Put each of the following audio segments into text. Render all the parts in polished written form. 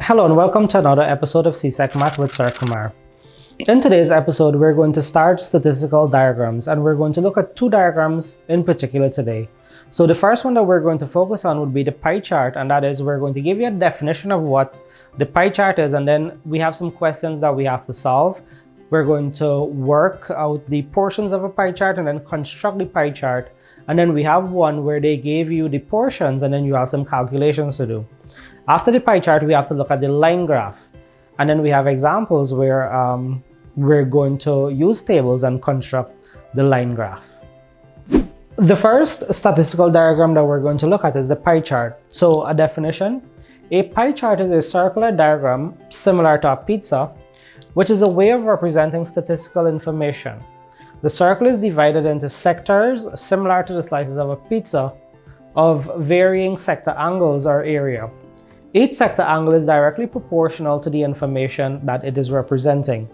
Hello and welcome to another episode of CSEC Math with Sir Kumar. In today's episode, we're going to start statistical diagrams, and we're going to look at two diagrams in particular today. So the first one that we're going to focus on would be the pie chart, and that is we're going to give you a definition of what the pie chart is, and then we have some questions that we have to solve. We're going to work out the portions of a pie chart and then construct the pie chart, and then we have one where they gave you the portions and then you have some calculations to do. After the pie chart, we have to look at the line graph, and then we have examples where we're going to use tables and construct the line graph. The first statistical diagram that we're going to look at is the pie chart. So a definition: a pie chart is a circular diagram similar to a pizza, which is a way of representing statistical information. The circle is divided into sectors similar to the slices of a pizza of varying sector angles or area. Each sector angle is directly proportional to the information that it is representing.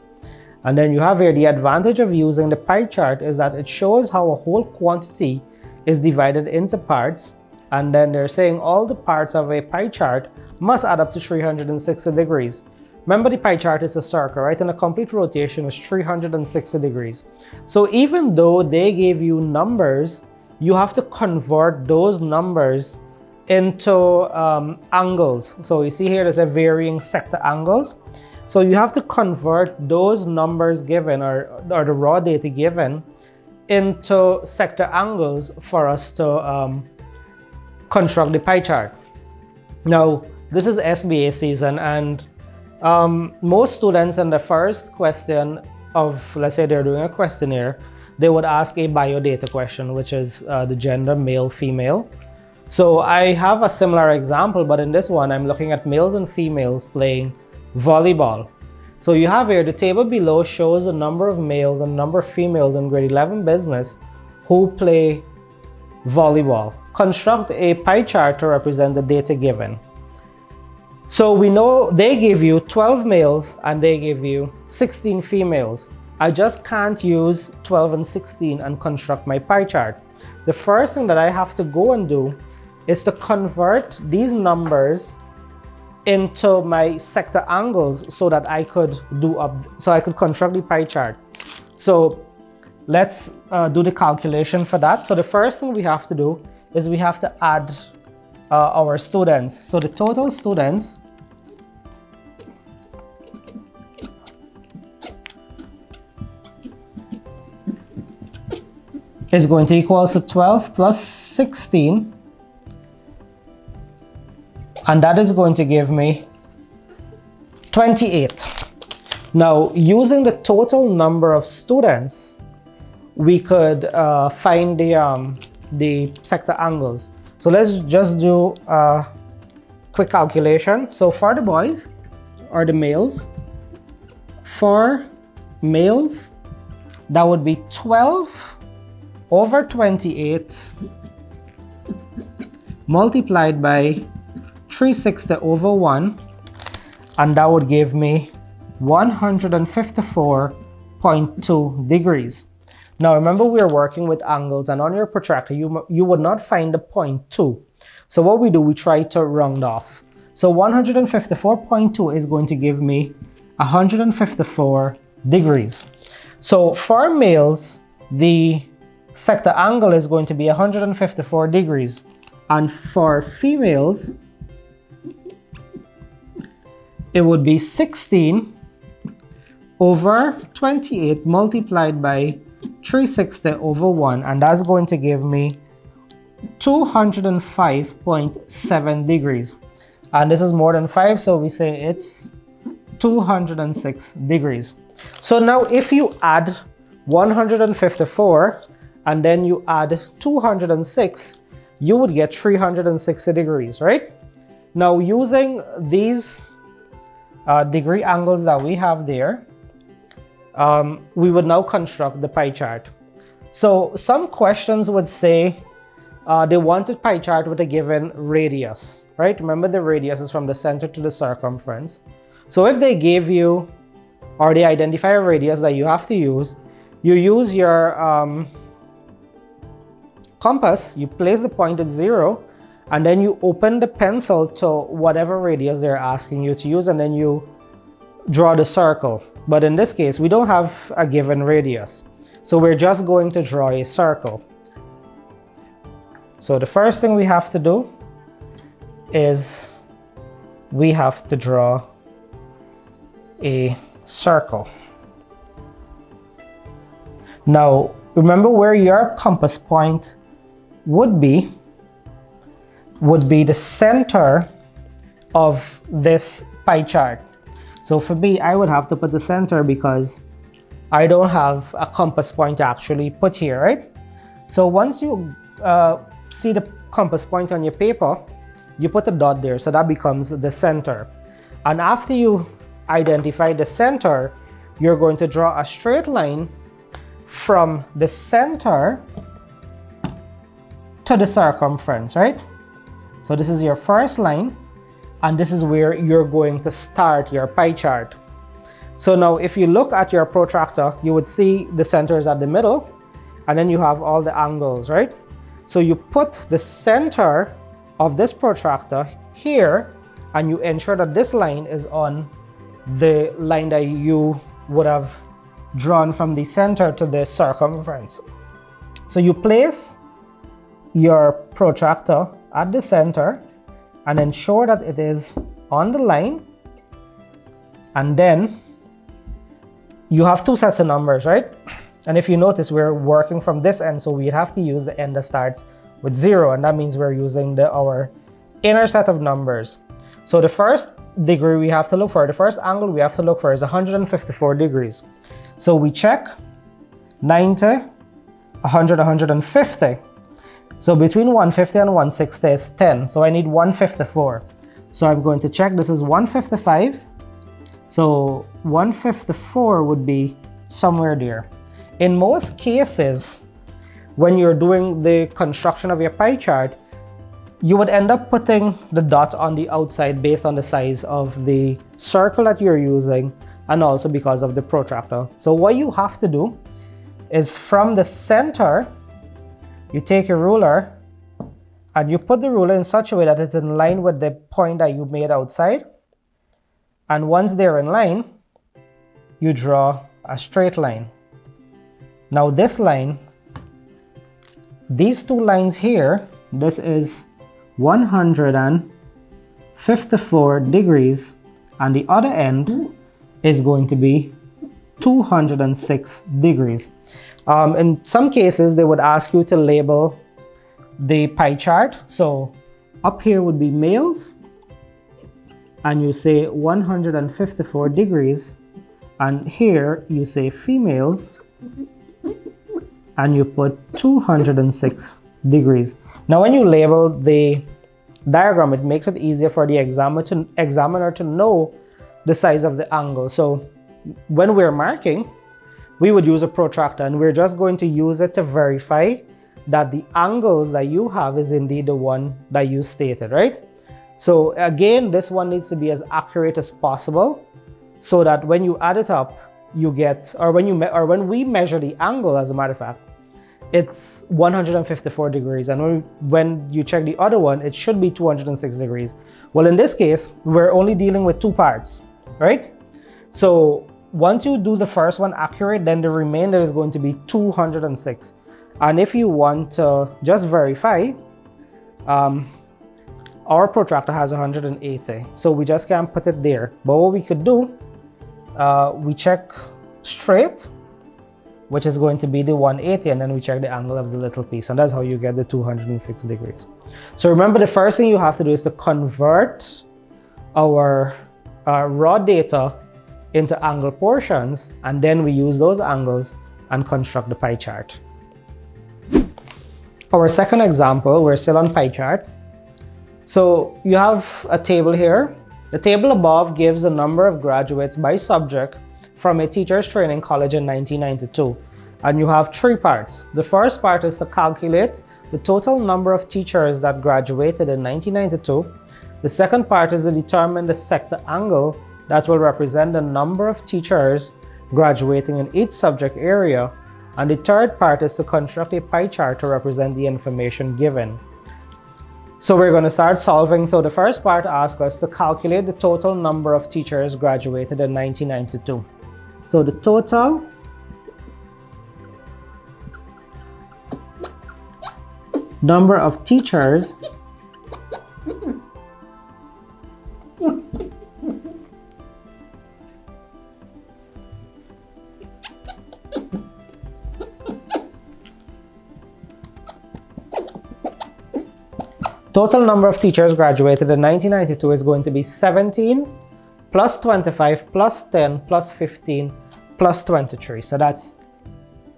And then you have here the advantage of using the pie chart is that it shows how a whole quantity is divided into parts, and then they're saying all the parts of a pie chart must add up to 360 degrees. Remember, the pie chart is a circle, right? And a complete rotation is 360 degrees. So even though they gave you numbers, you have to convert those numbers into angles. So you see here there's a varying sector angles. So you have to convert those numbers given or the raw data given into sector angles for us to construct the pie chart. Now, this is SBA season, and most students in the first question of, let's say they're doing a questionnaire, they would ask a biodata question, which is the gender, male, female. So I have a similar example, but in this one, I'm looking at males and females playing volleyball. So you have here, the table below shows the number of males and number of females in grade 11 business who play volleyball. Construct a pie chart to represent the data given. So we know they give you 12 males and they give you 16 females. I just can't use 12 and 16 and construct my pie chart. The first thing that I have to go and do is to convert these numbers into my sector angles so that I could construct the pie chart. So let's do the calculation for that. So the first thing we have to do is we have to add our students. So the total students is going to equal to 12 plus 16, and that is going to give me 28. Now, using the total number of students, we could find the sector angles. So let's just do a quick calculation. So for the boys, or the males, for males, that would be 12 over 28 multiplied by 360 over 1, and that would give me 154.2 degrees. Now remember, we are working with angles, and on your protractor you would not find the point 2. So what we do, we try to round off. So 154.2 is going to give me 154 degrees. So for males, the sector angle is going to be 154 degrees, and for females it would be 16 over 28 multiplied by 360 over 1, and that's going to give me 205.7 degrees. And this is more than 5, so we say it's 206 degrees. So now if you add 154 and then you add 206, you would get 360 degrees, right? Now using these degree angles that we have there, we would now construct the pie chart. So some questions would say they wanted pie chart with a given radius, right? Remember, the radius is from the center to the circumference. So if they gave you, or they identify a radius that you have to use, you use your compass, you place the point at 0, and then you open the pencil to whatever radius they're asking you to use, and then you draw the circle. But in this case, we don't have a given radius, so we're just going to draw a circle. So the first thing we have to do is we have to draw a circle. Now, remember where your compass point would be the center of this pie chart. So for me, I would have to put the center because I don't have a compass point to actually put here, right? So once you see the compass point on your paper, you put a dot there, so that becomes the center. And after you identify the center, you're going to draw a straight line from the center to the circumference, right? So this is your first line, and this is where you're going to start your pie chart. So now if you look at your protractor, you would see the center is at the middle, and then you have all the angles, right? So you put the center of this protractor here, and you ensure that this line is on the line that you would have drawn from the center to the circumference. So you place your protractor at the center and ensure that it is on the line, and then you have two sets of numbers, right? And if you notice, we're working from this end, so we have to use the end that starts with 0, and that means we're using our inner set of numbers. So the first degree we have to look for, the first angle we have to look for is 154 degrees. So we check 90, 100, 150. So between 150 and 160 is 10. So I need 154. So I'm going to check, this is 155. So 154 would be somewhere there. In most cases, when you're doing the construction of your pie chart, you would end up putting the dot on the outside based on the size of the circle that you're using, and also because of the protractor. So what you have to do is from the center, you take a ruler and you put the ruler in such a way that it's in line with the point that you made outside. And once they're in line, you draw a straight line. Now this line, these two lines here, this is 154 degrees, and the other end is going to be 206 degrees. In some cases, they would ask you to label the pie chart. So up here would be males, and you say 154 degrees, and here you say females, and you put 206 degrees. Now when you label the diagram, it makes it easier for the examiner to know the size of the angle. So when we're marking, we would use a protractor, and we're just going to use it to verify that the angles that you have is indeed the one that you stated, right? So again, this one needs to be as accurate as possible, so that when you add it up, you get, or when we measure the angle, as a matter of fact, it's 154 degrees, and when you check the other one, it should be 206 degrees. Well, in this case, we're only dealing with two parts, right? So once you do the first one accurate, then the remainder is going to be 206. And if you want to just verify, our protractor has 180, so we just can't put it there. But what we could do, we check straight, which is going to be the 180, and then we check the angle of the little piece, and that's how you get the 206 degrees. So remember, the first thing you have to do is to convert our raw data into angle portions, and then we use those angles and construct the pie chart. Our second example, we're still on pie chart. So you have a table here. The table above gives the number of graduates by subject from a teacher's training college in 1992. And you have three parts. The first part is to calculate the total number of teachers that graduated in 1992. The second part is to determine the sector angle that will represent the number of teachers graduating in each subject area. And the third part is to construct a pie chart to represent the information given. So we're going to start solving. So the first part asks us to calculate the total number of teachers graduated in 1992. So the total number of teachers graduated in 1992 is going to be 17 plus 25 plus 10 plus 15 plus 23. So that's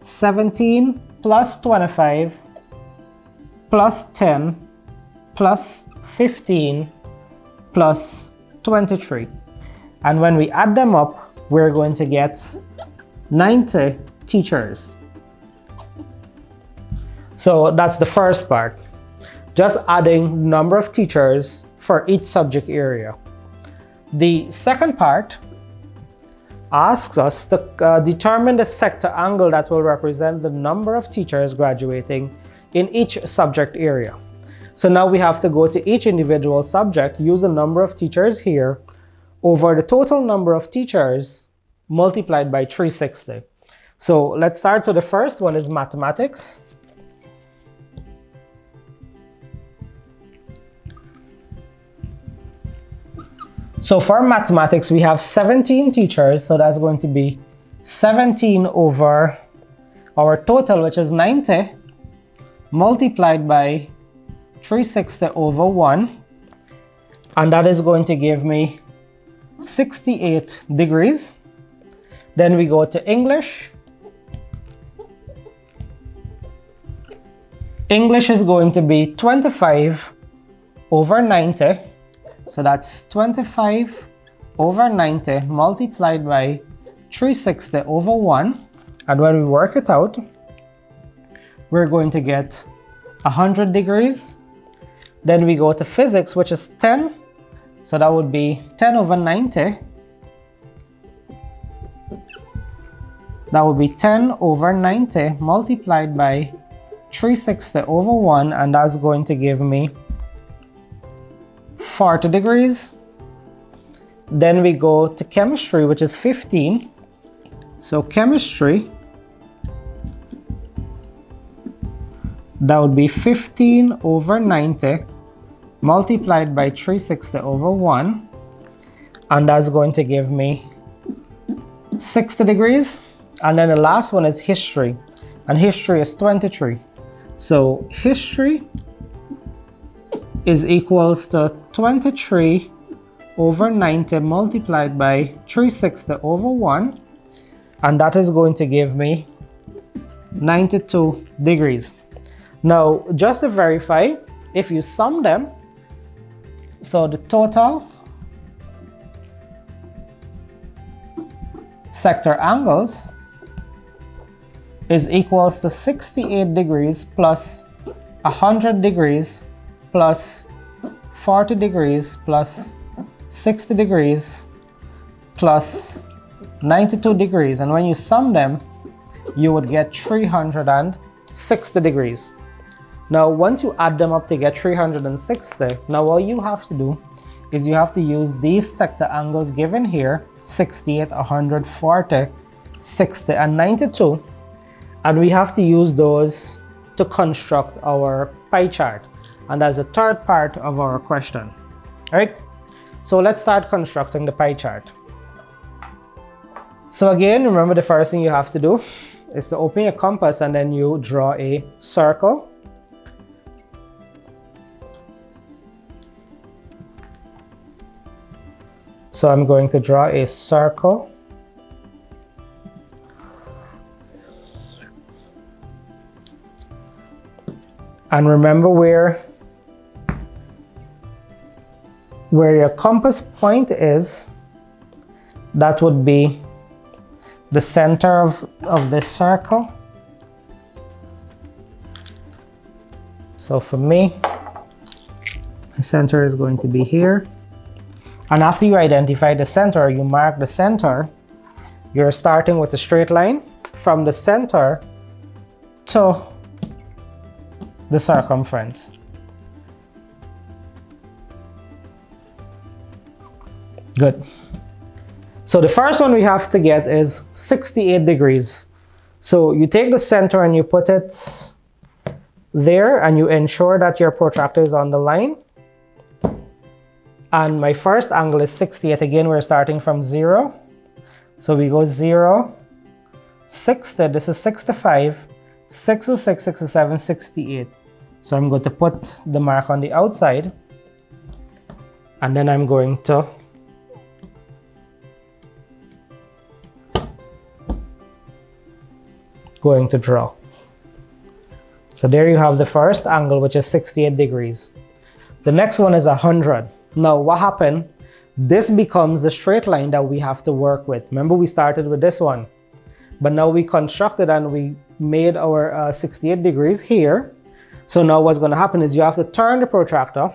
17 plus 25 plus 10 plus 15 plus 23. And when we add them up, we're going to get 90 teachers. So that's the first part. Just adding number of teachers for each subject area. The second part asks us to determine the sector angle that will represent the number of teachers graduating in each subject area. So now we have to go to each individual subject, use the number of teachers here over the total number of teachers multiplied by 360. So let's start. So the first one is mathematics. So for mathematics, we have 17 teachers, so that's going to be 17 over our total, which is 90, multiplied by 360 over 1, and that is going to give me 68 degrees. Then we go to English. English is going to be 25 over 90. So that's 25 over 90 multiplied by 360 over 1. And when we work it out, we're going to get 100 degrees. Then we go to physics, which is 10. So that would be 10 over 90. That would be 10 over 90 multiplied by 360 over 1. And that's going to give me 40 degrees. Then we go to chemistry, which is 15. So chemistry, that would be 15 over 90 multiplied by 360 over 1. And that's going to give me 60 degrees. And then the last one is history. And history is 23. So history is equals to 23 over 90 multiplied by 360 over 1, and that is going to give me 92 degrees. Now, just to verify, if you sum them, so the total sector angles is equals to 68 degrees plus 100 degrees plus 40 degrees plus 60 degrees plus 92 degrees. And when you sum them, you would get 360 degrees. Now, once you add them up to get 360, now all you have to do is you have to use these sector angles given here, 68, 140, 60, and 92. And we have to use those to construct our pie chart. And that's the third part of our question. All right, so let's start constructing the pie chart. So again, remember the first thing you have to do is to open your compass and then you draw a circle. So I'm going to draw a circle. And remember where your compass point is, that would be the center of this circle. So for me, the center is going to be here. And after you identify the center, you mark the center, you're starting with a straight line from the center to the circumference. Good. So the first one we have to get is 68 degrees. So you take the center and you put it there, and you ensure that your protractor is on the line. And my first angle is 68. Again, we're starting from 0. So we go 0, 60, this is 65, 66, 67, 68. So I'm going to put the mark on the outside, and then I'm going to draw. So there you have the first angle, which is 68 degrees. The next one is 100. Now what happened? This becomes the straight line that we have to work with. Remember, we started with this one, but now we constructed and we made our 68 degrees here. So now what's going to happen is you have to turn the protractor.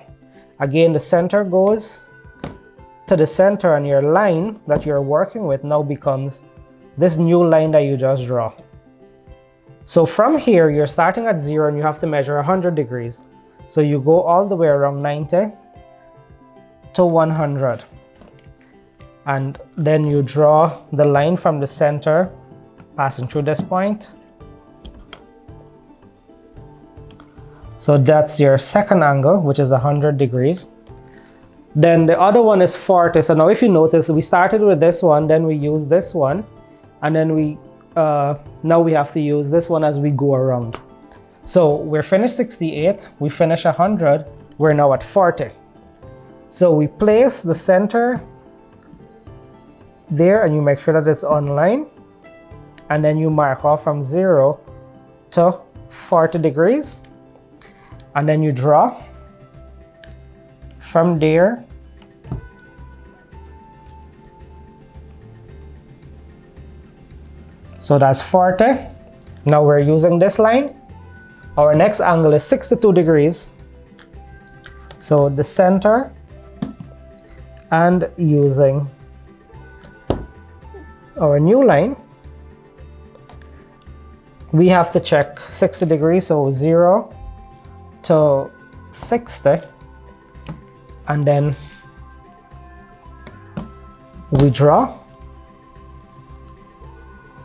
Again, the center goes to the center, and your line that you're working with now becomes this new line that you just draw. So from here, you're starting at 0 and you have to measure 100 degrees. So you go all the way around 90 to 100. And then you draw the line from the center, passing through this point. So that's your second angle, which is 100 degrees. Then the other one is 40. So now if you notice, we started with this one, then we use this one, and then now we have to use this one as we go around. So we're finished 68, we finish 100, we're now at 40. So we place the center there, and you make sure that it's on line, and then you mark off from 0 to 40 degrees, and then you draw from there so that's 40. Now we're using this line. Our next angle is 62 degrees. So the center, and using our new line, we have to check 60 degrees, so 0 to 60, and then we draw.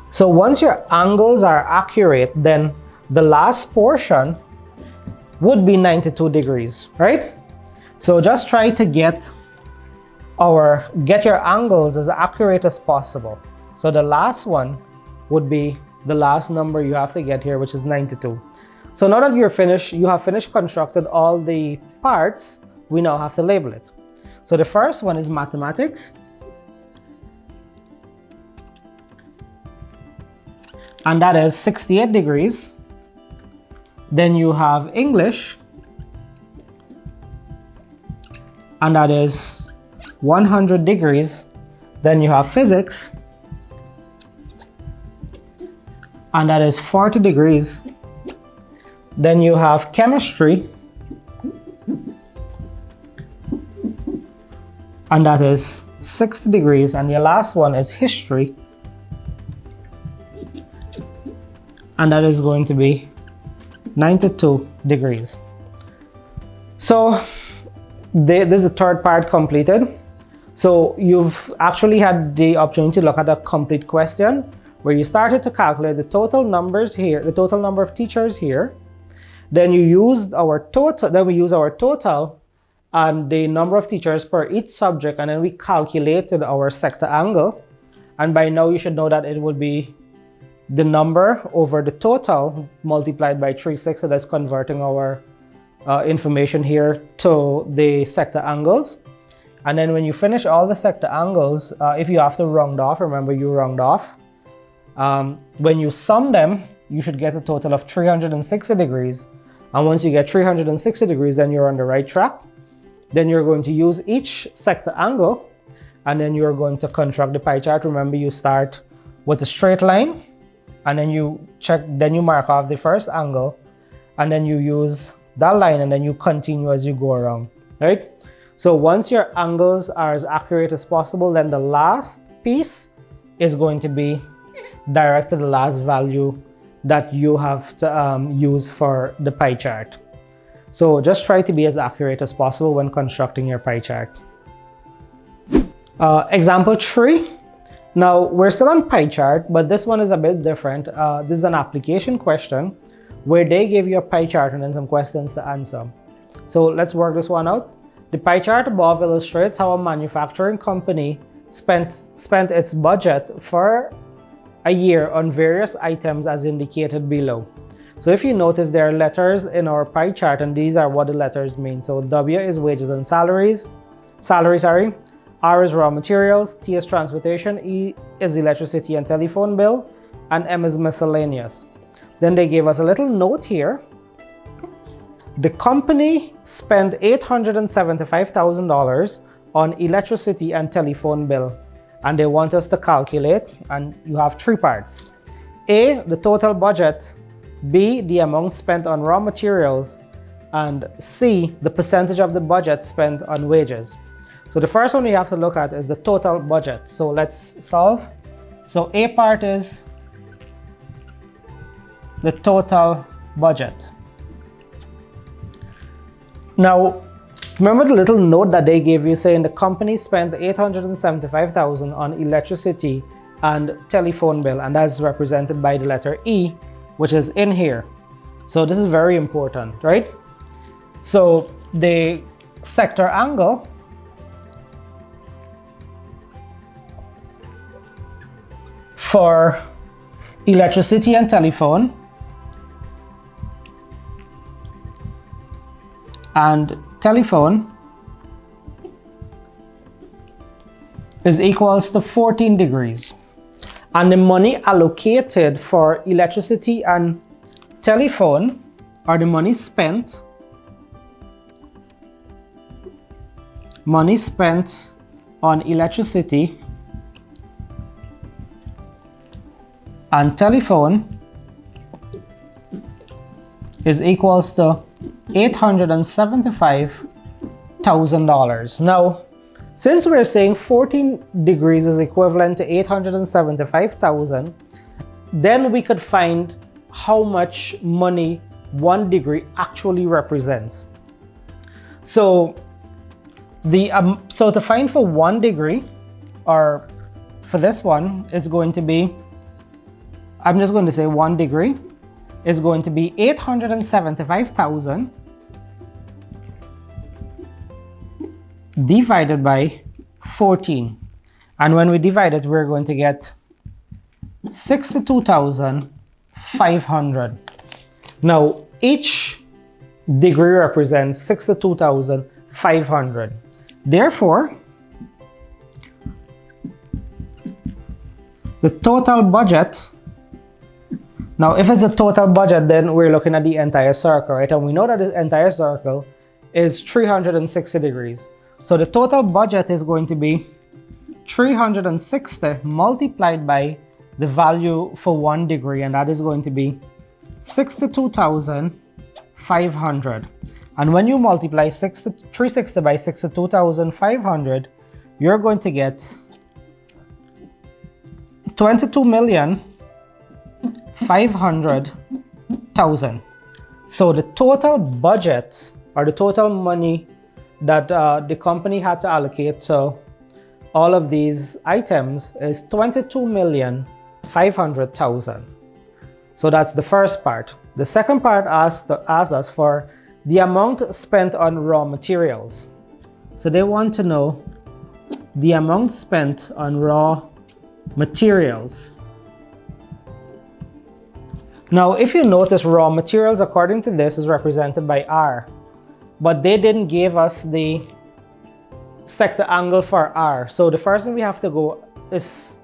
So once your angles are accurate, then the last portion would be 92 degrees, right? So just try to get your angles as accurate as possible. So the last one would be the last number you have to get here, which is 92. So now that you have finished constructed all the parts, we now have to label it. So the first one is mathematics. And that is 68 degrees. Then you have English, and that is 100 degrees. Then you have physics, and that is 40 degrees. Then you have chemistry, and that is 60 degrees. And your last one is history, and that is going to be 92 degrees. So this is the third part completed. So you've actually had the opportunity to look at a complete question where you started to calculate the total numbers here, the total number of teachers here. Then we use our total and the number of teachers per each subject, and then we calculated our sector angle. And by now you should know that it would be the number over the total multiplied by 3/6. So that's converting our information here to the sector angles. And then when you finish all the sector angles, if you have to round off, remember you round off. When you sum them, you should get a total of 360 degrees. And once you get 360 degrees, then you're on the right track. Then you're going to use each sector angle, and then you're going to construct the pie chart. Remember, you start with a straight line, and then you mark off the first angle, and then you use that line, and then you continue as you go around, right? So once your angles are as accurate as possible, then the last piece is going to be directed to the last value that you have to use for the pie chart. So just try to be as accurate as possible when constructing your pie chart. Example 3. Now, we're still on pie chart, but this one is a bit different. This is an application question where they give you a pie chart and then some questions to answer. So let's work this one out. The pie chart above illustrates how a manufacturing company spent its budget for a year on various items as indicated below. So if you notice, there are letters in our pie chart, and these are what the letters mean. So W is wages and salaries, R is raw materials, T is transportation, E is electricity and telephone bill, and M is miscellaneous. Then they gave us a little note here. The company spent $875,000 on electricity and telephone bill, and they want us to calculate, and you have 3 parts. A, the total budget, B, the amount spent on raw materials, and C, the percentage of the budget spent on wages. So the first one we have to look at is the total budget. So let's solve. So A part is the total budget. Now, remember the little note that they gave you saying the company spent $875,000 on electricity and telephone bill, and that's represented by the letter E, which is in here. So this is very important, right? So the sector angle for electricity and telephone is equals to 14 degrees. And the money allocated for electricity and telephone, or the money spent on electricity and telephone is equals to $875,000. Now, since we're saying 14 degrees is equivalent to 875,000, then we could find how much money 1 degree actually represents. So to find for 1 degree, or for this one, it's going to be, I'm just going to say 1 degree is going to be 875,000 divided by 14. And when we divide it, we're going to get 62,500. Now, each degree represents 62,500. Therefore, the total budget, now if it's a total budget, then we're looking at the entire circle, right? And we know that this entire circle is 360 degrees. So the total budget is going to be 360 multiplied by the value for 1 degree, and that is going to be 62,500. And when you multiply 360 by 62,500, you're going to get 22,500,000. So the total budget, or the total money that the company had to allocate to all of these items, is 22,500,000. So that's the first part. The second part asks us for the amount spent on raw materials. So they want to know the amount spent on raw materials. Now, if you notice, raw materials according to this is represented by R, but they didn't give us the sector angle for R. So the first thing we have to do is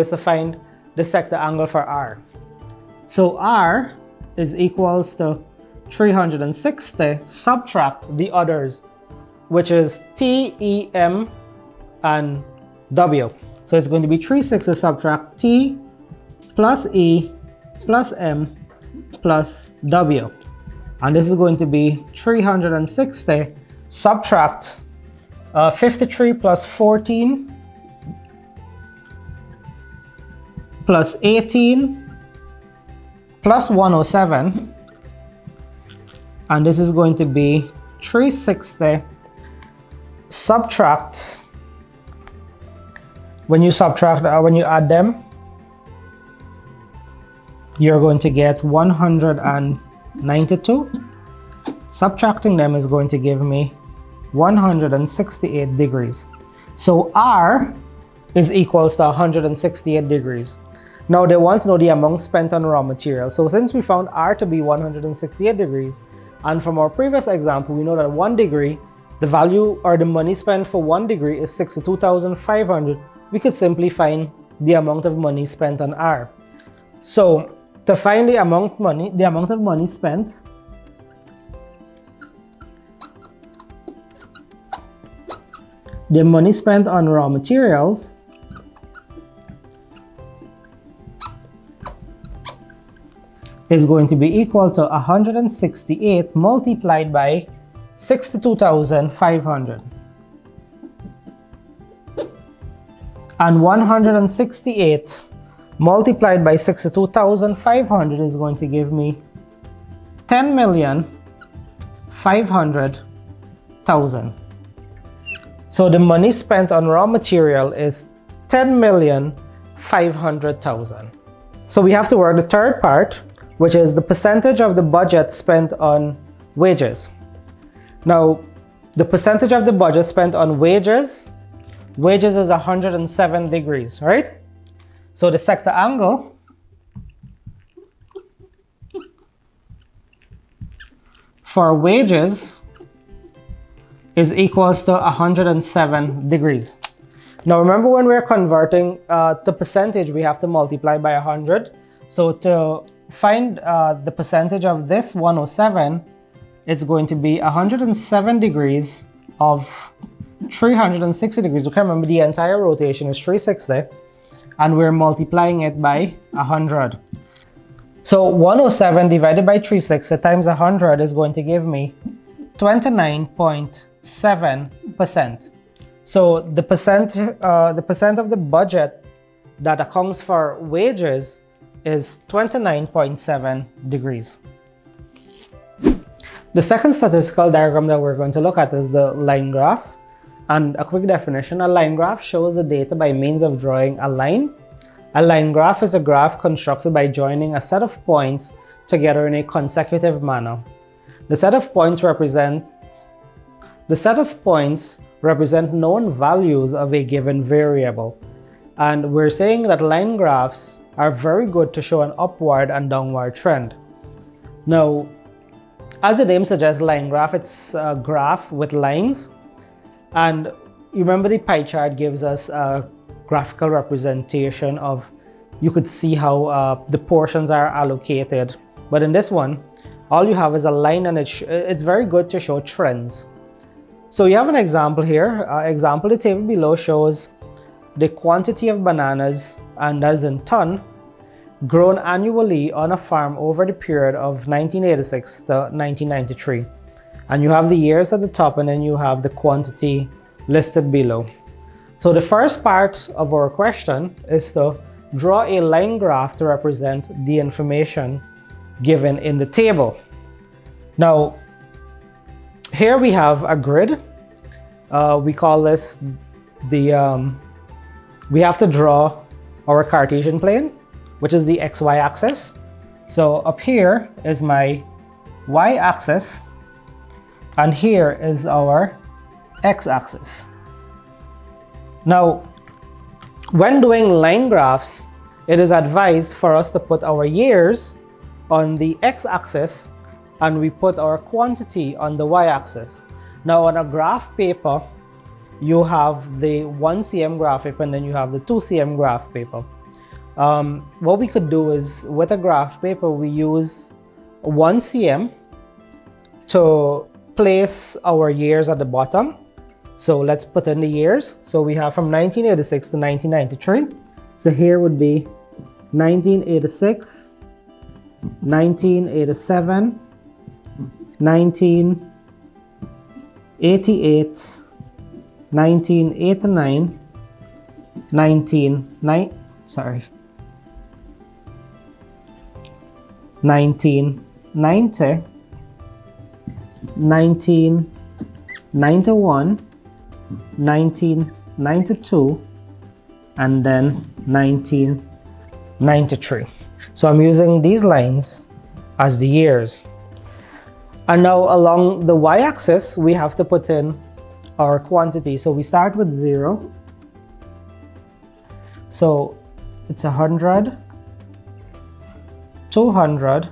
to find the sector angle for R. So R is equals to 360 subtract the others, which is T, E, M, and W. So it's going to be 360 subtract T plus E plus M plus W. And this is going to be 360 subtract 53 plus 14 plus 18 plus 107. And this is going to be 360 subtract when you subtract, when you add them, you're going to get 192. Subtracting them is going to give me 168 degrees. So R is equals to 168 degrees. Now they want to know the amount spent on raw material. So since we found R to be 168 degrees, and from our previous example, we know that 1 degree, the value or the money spent for 1 degree is 62,500. We could simply find the amount of money spent on R. So to find the amount of money spent, the money spent on raw materials is going to be equal to 168 multiplied by 62,500. And 168 multiplied by 62,500 is going to give me 10,500,000. So the money spent on raw material is 10,500,000. So we have to work the third part, which is the percentage of the budget spent on wages. Now, the percentage of the budget spent on wages is 107 degrees, right? So the sector angle for wages is equals to 107 degrees. Now remember, when we're converting the percentage, we have to multiply by 100. So to find the percentage of this 107, it's going to be 107 degrees of 360 degrees. Okay, remember the entire rotation is 360, and we're multiplying it by 100. So 107 divided by 360 times 100 is going to give me 29.7%. So the percent of the budget that accounts for wages is 29.7 degrees. The second statistical diagram that we're going to look at is the line graph. And a quick definition: a line graph shows the data by means of drawing a line. A line graph is a graph constructed by joining a set of points together in a consecutive manner. The set of points represent known values of a given variable. And we're saying that line graphs are very good to show an upward and downward trend. Now, as the name suggests, line graph, it's a graph with lines. And you remember the pie chart gives us a graphical representation of, you could see how the portions are allocated. But in this one, all you have is a line, and it's very good to show trends. So you have an example here. The table below shows the quantity of bananas, and as in ton, grown annually on a farm over the period of 1986 to 1993. And you have the years at the top, and then you have the quantity listed below. So the first part of our question is to draw a line graph to represent the information given in the table. Now, here we have a grid. We call this we have to draw our Cartesian plane, which is the XY axis. So up here is my Y axis, and here is our X axis. Now, when doing line graphs, it is advised for us to put our years on the X axis, and we put our quantity on the Y axis. Now on a graph paper, you have the 1 cm graph paper, and then you have the 2 cm graph paper. What we could do is, with a graph paper, we use 1 cm to place our years at the bottom. So let's put in the years. So we have from 1986 to 1993. So here would be 1986, 1987, 1988, 1989, 1990, 1991, 1992, and then 1993. So I'm using these lines as the years. And now along the y-axis, we have to put in our quantity. So we start with 0. So it's 100, 200,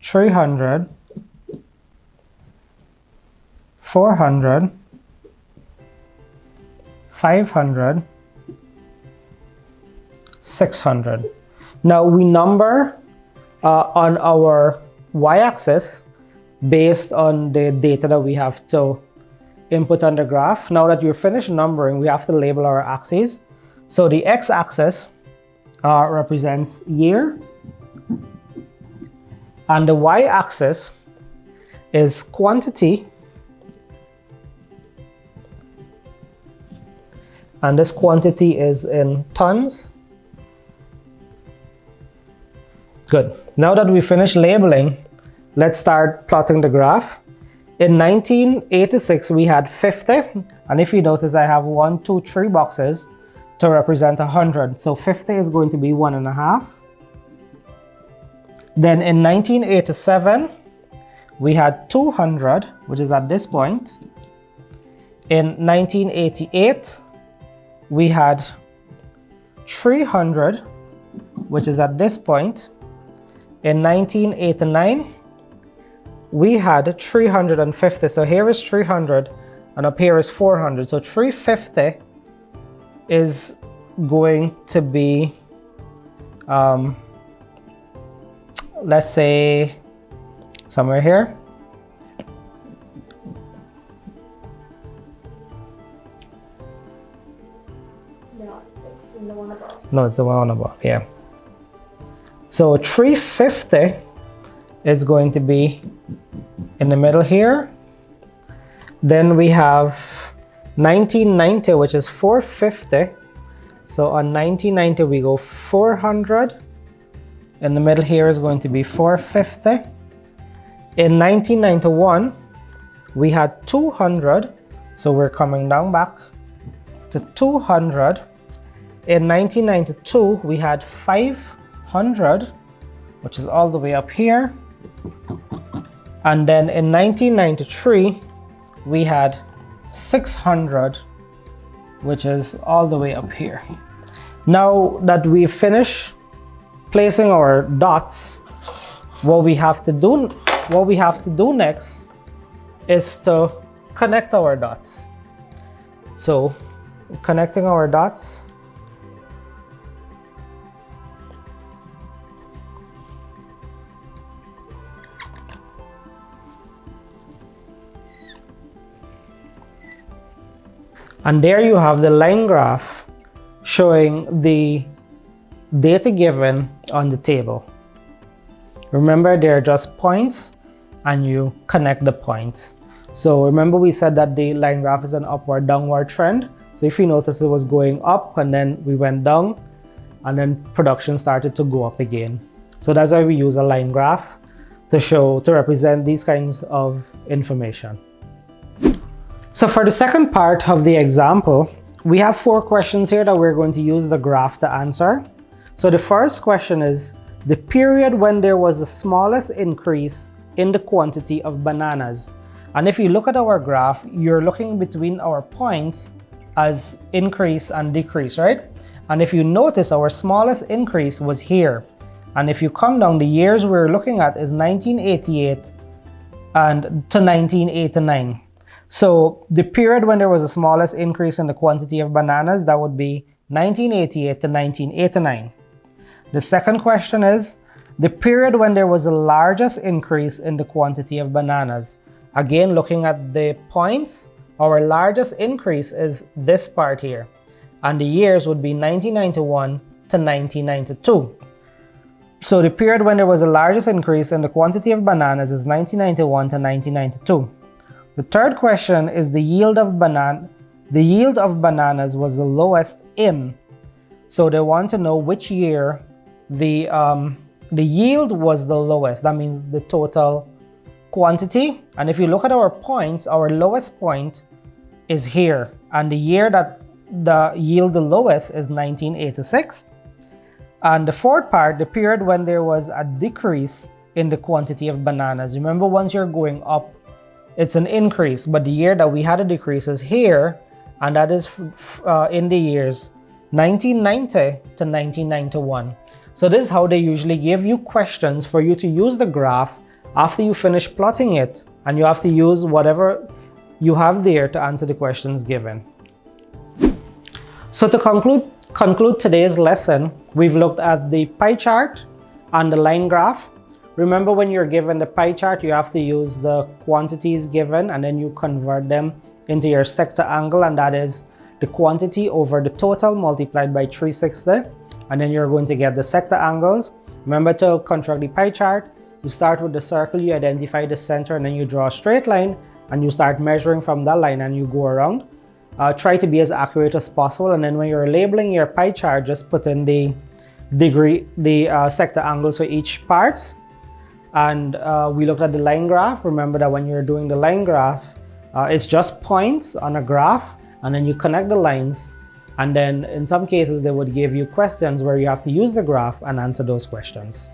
300, 400, 500, 600. Now we number on our y-axis based on the data that we have to input on the graph. Now that you're finished numbering, we have to label our axes. So the x-axis represents year, and the y-axis is quantity, and this quantity is in tons. Good. Now that we finished labeling, let's start plotting the graph. In 1986, we had 50, and if you notice, I have 1, 2, 3 boxes to represent 100. So 50 is going to be 1.5. Then in 1987, we had 200, which is at this point. In 1988, we had 300, which is at this point. In 1989, we had 350. So here is 300, and up here is 400. So 350 is going to be, let's say, somewhere here. No, it's in the one above. No, it's the one above, yeah. So 350 is going to be in the middle here. Then we have 1990, which is 450. So on 1990, we go 400. In the middle here is going to be 450. In 1991, we had 200. So we're coming down back to 200. In 1992, we had 500, which is all the way up here. And then in 1993, we had 600, which is all the way up here. Now that we finish placing our dots, what we have to do next is to connect our dots. So connecting our dots, and there you have the line graph showing the data given on the table. Remember, they're just points and you connect the points. So remember we said that the line graph is an upward downward trend. So if you notice, it was going up and then we went down and then production started to go up again. So that's why we use a line graph to represent these kinds of information. So for the second part of the example, we have 4 questions here that we're going to use the graph to answer. So the first question is the period when there was the smallest increase in the quantity of bananas. And if you look at our graph, you're looking between our points as increase and decrease, right? And if you notice, our smallest increase was here. And if you come down, the years we're looking at is 1988 and to 1989. So the period when there was the smallest increase in the quantity of bananas, that would be 1988 to 1989. The second question is the period when there was the largest increase in the quantity of bananas. Again, looking at the points, our largest increase is this part here. And the years would be 1991 to 1992. So the period when there was the largest increase in the quantity of bananas is 1991 to 1992. The third question is the yield of bananas was the lowest in. So they want to know which year the yield was the lowest. That means the total quantity. And if you look at our points, our lowest point is here. And the year that the yield the lowest is 1986. And the fourth part, the period when there was a decrease in the quantity of bananas. Remember, once you're going up, it's an increase, but the year that we had a decrease is here, and that is in the years 1990 to 1991. So this is how they usually give you questions for you to use the graph after you finish plotting it, and you have to use whatever you have there to answer the questions given. So to conclude today's lesson, we've looked at the pie chart and the line graph. Remember, when you're given the pie chart, you have to use the quantities given, and then you convert them into your sector angle, and that is the quantity over the total multiplied by 360, and then you're going to get the sector angles. Remember, to construct the pie chart, you start with the circle, you identify the center, and then you draw a straight line, and you start measuring from that line and you go around. Try to be as accurate as possible, and then when you're labeling your pie chart, just put in the sector angles for each parts. And we looked at the line graph. Remember that when you're doing the line graph, it's just points on a graph, and then you connect the lines, and then in some cases they would give you questions where you have to use the graph and answer those questions.